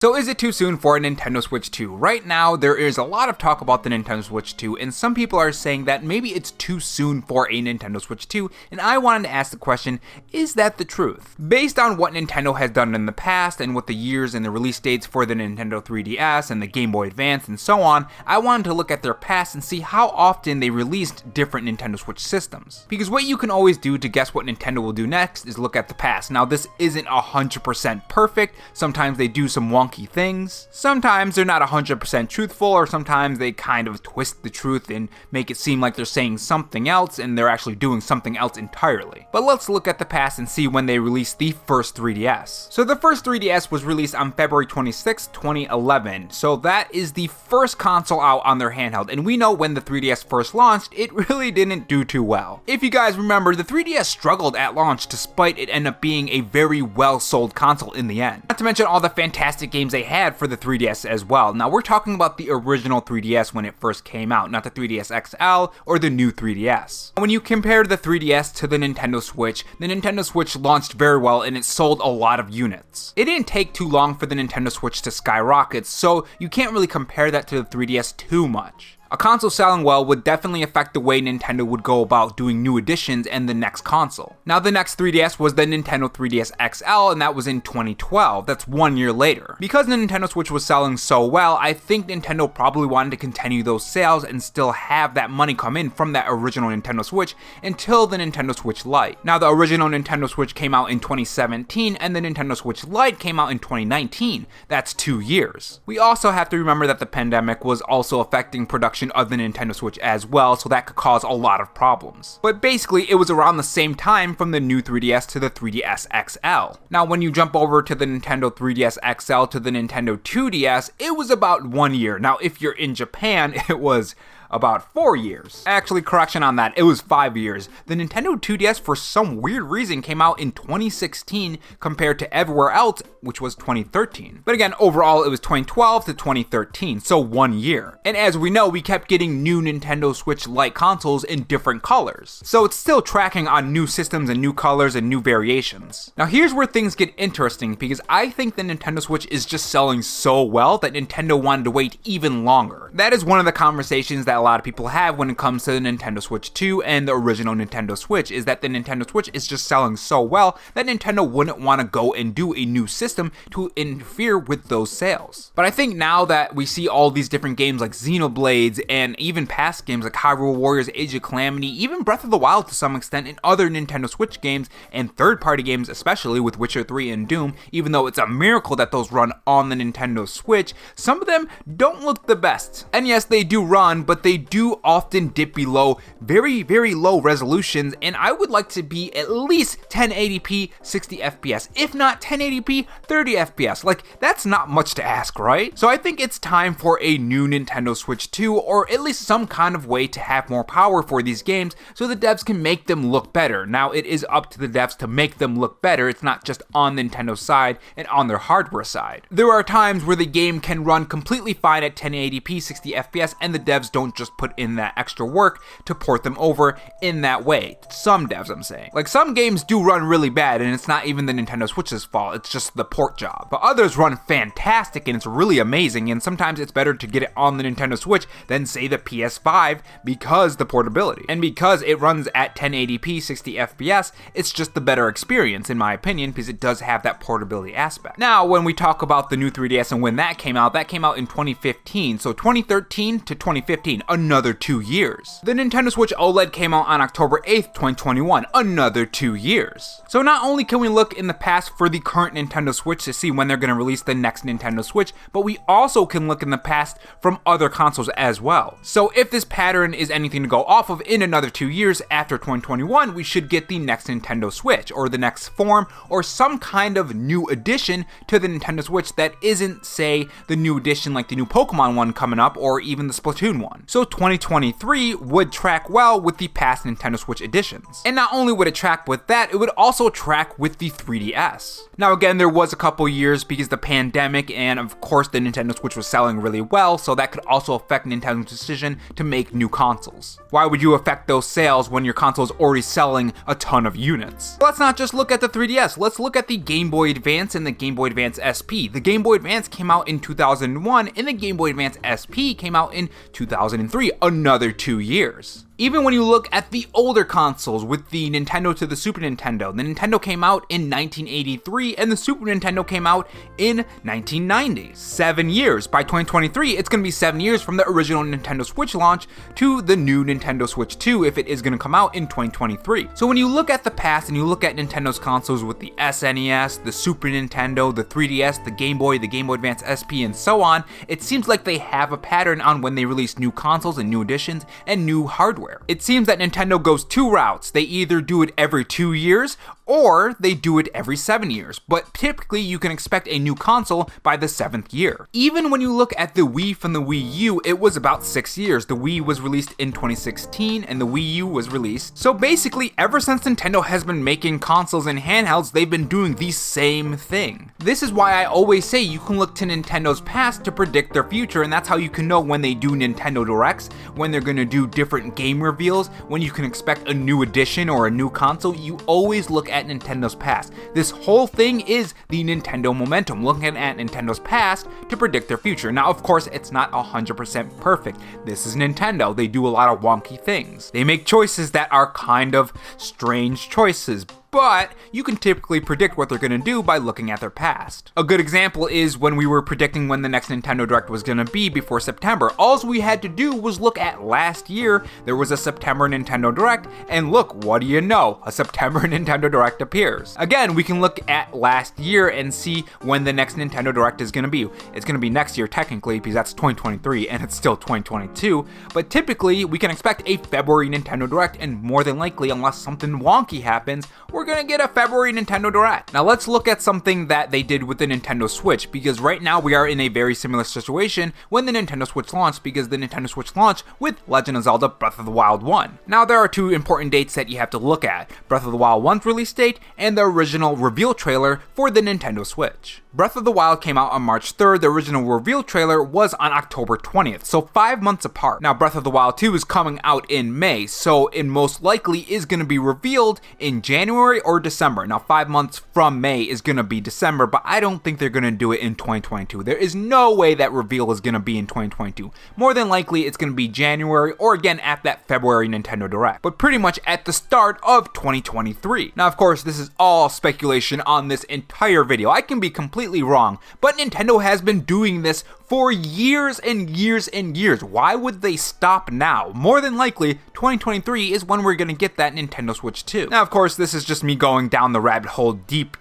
So is it too soon for a Nintendo Switch 2? Right now, there is a lot of talk about the Nintendo Switch 2, and some people are saying that maybe it's too soon for a Nintendo Switch 2, and I wanted to ask the question, is that the truth? Based on what Nintendo has done in the past, and with the years and the release dates for the Nintendo 3DS and the Game Boy Advance and so on, I wanted to look at their past and see how often they released different Nintendo Switch systems. Because what you can always do to guess what Nintendo will do next is look at the past. Now this isn't 100% perfect, sometimes they do some wonky things. Sometimes they're not 100% truthful, or sometimes they kind of twist the truth and make it seem like they're saying something else and they're actually doing something else entirely. But let's look at the past and see when they released the first 3DS. So the first 3DS was released on February 26, 2011. So that is the first console out on their handheld, and we know when the 3DS first launched, it really didn't do too well. If you guys remember, the 3DS struggled at launch despite it ended up being a very well sold console in the end. Not to mention all the fantastic games they had for the 3DS as well. Now we're talking about the original 3DS when it first came out, not the 3DS XL or the new 3DS. When you compare the 3DS to the Nintendo Switch launched very well and it sold a lot of units. It didn't take too long for the Nintendo Switch to skyrocket, so you can't really compare that to the 3DS too much. A console selling well would definitely affect the way Nintendo would go about doing new additions and the next console. Now the next 3DS was the Nintendo 3DS XL, and that was in 2012, that's 1 year later. Because the Nintendo Switch was selling so well, I think Nintendo probably wanted to continue those sales and still have that money come in from that original Nintendo Switch until the Nintendo Switch Lite. Now the original Nintendo Switch came out in 2017 and the Nintendo Switch Lite came out in 2019, that's 2 years. We also have to remember that the pandemic was also affecting production of the Nintendo Switch as well, so that could cause a lot of problems. But basically, it was around the same time from the new 3DS to the 3DS XL. Now, when you jump over to the Nintendo 3DS XL to the Nintendo 2DS, it was about 1 year. Now, if you're in Japan, it was about 4 years. Actually, correction on that, it was 5 years. The Nintendo 2DS for some weird reason came out in 2016 compared to everywhere else, which was 2013. But again, overall it was 2012 to 2013, so 1 year. And as we know, we kept getting new Nintendo Switch Lite consoles in different colors. So it's still tracking on new systems and new colors and new variations. Now here's where things get interesting, because I think the Nintendo Switch is just selling so well that Nintendo wanted to wait even longer. That is one of the conversations that a lot of people have when it comes to the Nintendo Switch 2 and the original Nintendo Switch, is that the Nintendo Switch is just selling so well that Nintendo wouldn't want to go and do a new system to interfere with those sales. But I think now that we see all these different games like Xenoblades and even past games like Hyrule Warriors, Age of Calamity, even Breath of the Wild to some extent, and other Nintendo Switch games and third-party games, especially with Witcher 3 and Doom, even though it's a miracle that those run on the Nintendo Switch, some of them don't look the best. And yes, they do run, but they do often dip below very, very low resolutions, and I would like to be at least 1080p 60 FPS, if not 1080p 30 FPS. Like, that's not much to ask, right? So I think it's time for a new Nintendo Switch 2, or at least some kind of way to have more power for these games so the devs can make them look better. Now, it is up to the devs to make them look better. It's not just on Nintendo's side and on their hardware side. There are times where the game can run completely fine at 1080p 60 FPS and the devs don't just put in that extra work to port them over in that way. Some devs, I'm saying. Like, some games do run really bad and it's not even the Nintendo Switch's fault, it's just the port job. But others run fantastic and it's really amazing, and sometimes it's better to get it on the Nintendo Switch than say the PS5 because the portability. And because it runs at 1080p 60 FPS, it's just the better experience in my opinion, because it does have that portability aspect. Now, when we talk about the new 3DS and when that came out in 2015. So 2013 to 2015, another 2 years. The Nintendo Switch OLED came out on October 8th, 2021, another 2 years. So not only can we look in the past for the current Nintendo Switch to see when they're going to release the next Nintendo Switch, but we also can look in the past from other consoles as well. So if this pattern is anything to go off of, in another 2 years after 2021, we should get the next Nintendo Switch, or the next form, or some kind of new addition to the Nintendo Switch that isn't, say, the new edition like the new Pokemon one coming up, or even the Splatoon one. So so 2023 would track well with the past Nintendo Switch editions. And not only would it track with that, it would also track with the 3DS. Now again, there was a couple years because the pandemic and of course the Nintendo Switch was selling really well, so that could also affect Nintendo's decision to make new consoles. Why would you affect those sales when your console is already selling a ton of units? But let's not just look at the 3DS, let's look at the Game Boy Advance and the Game Boy Advance SP. The Game Boy Advance came out in 2001 and the Game Boy Advance SP came out in 2003, another 2 years. Even when you look at the older consoles with the Nintendo to the Super Nintendo, the Nintendo came out in 1983 and the Super Nintendo came out in 1990. 7 years. By 2023, it's going to be 7 years from the original Nintendo Switch launch to the new Nintendo Switch 2 if it is going to come out in 2023. So when you look at the past and you look at Nintendo's consoles with the SNES, the Super Nintendo, the 3DS, the Game Boy Advance SP, and so on, it seems like they have a pattern on when they release new consoles and new editions and new hardware. It seems that Nintendo goes two routes. They either do it every 2 years or they do it every 7 years, but typically you can expect a new console by the 7th year. Even when you look at the Wii from the Wii U, it was about 6 years. The Wii was released in 2016 and the Wii U was released. So basically, ever since Nintendo has been making consoles and handhelds, they've been doing the same thing. This is why I always say you can look to Nintendo's past to predict their future, and that's how you can know when they do Nintendo Directs, when they're gonna do different game reveals, when you can expect a new edition or a new console. You always look at Nintendo's past. This whole thing is the Nintendo momentum, looking at Nintendo's past to predict their future. Now, of course, it's not 100% perfect. This is Nintendo. They do a lot of wonky things. They make choices that are kind of strange choices, but you can typically predict what they're going to do by looking at their past. A good example is when we were predicting when the next Nintendo Direct was going to be before September. All we had to do was look at last year. There was a September Nintendo Direct, and look, what do you know? A September Nintendo Direct appears. Again, we can look at last year and see when the next Nintendo Direct is going to be. It's going to be next year technically because that's 2023 and it's still 2022, but typically we can expect a February Nintendo Direct, and more than likely, unless something wonky happens, we're gonna get a February Nintendo Direct. Now let's look at something that they did with the Nintendo Switch, because right now we are in a very similar situation when the Nintendo Switch launched, because the Nintendo Switch launched with Legend of Zelda Breath of the Wild 1. Now there are two important dates that you have to look at: Breath of the Wild 1's release date and the original reveal trailer for the Nintendo Switch. Breath of the Wild came out on March 3rd, the original reveal trailer was on October 20th, so 5 months apart. Now Breath of the Wild 2 is coming out in May, so it most likely is going to be revealed in January or December. Now 5 months from May is going to be December, but I don't think they're going to do it in 2022. There is no way that reveal is going to be in 2022. More than likely it's going to be January, or again at that February Nintendo Direct, but pretty much at the start of 2023. Now of course this is all speculation on this entire video. I can be completely wrong, but Nintendo has been doing this for years and years and years. Why would they stop now? More than likely, 2023 is when we're gonna get that Nintendo Switch 2. Now, of course, this is just me going down the rabbit hole deep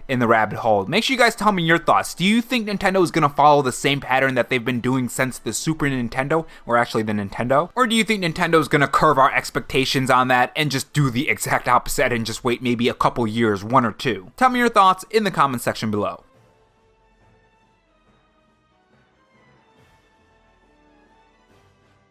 in the rabbit hole. Make sure you guys tell me your thoughts. Do you think Nintendo is gonna follow the same pattern that they've been doing since the Super Nintendo, or actually the Nintendo? Or do you think Nintendo is gonna curve our expectations on that and just do the exact opposite and just wait maybe a couple years, 1 or 2? Tell me your thoughts in the comment section below.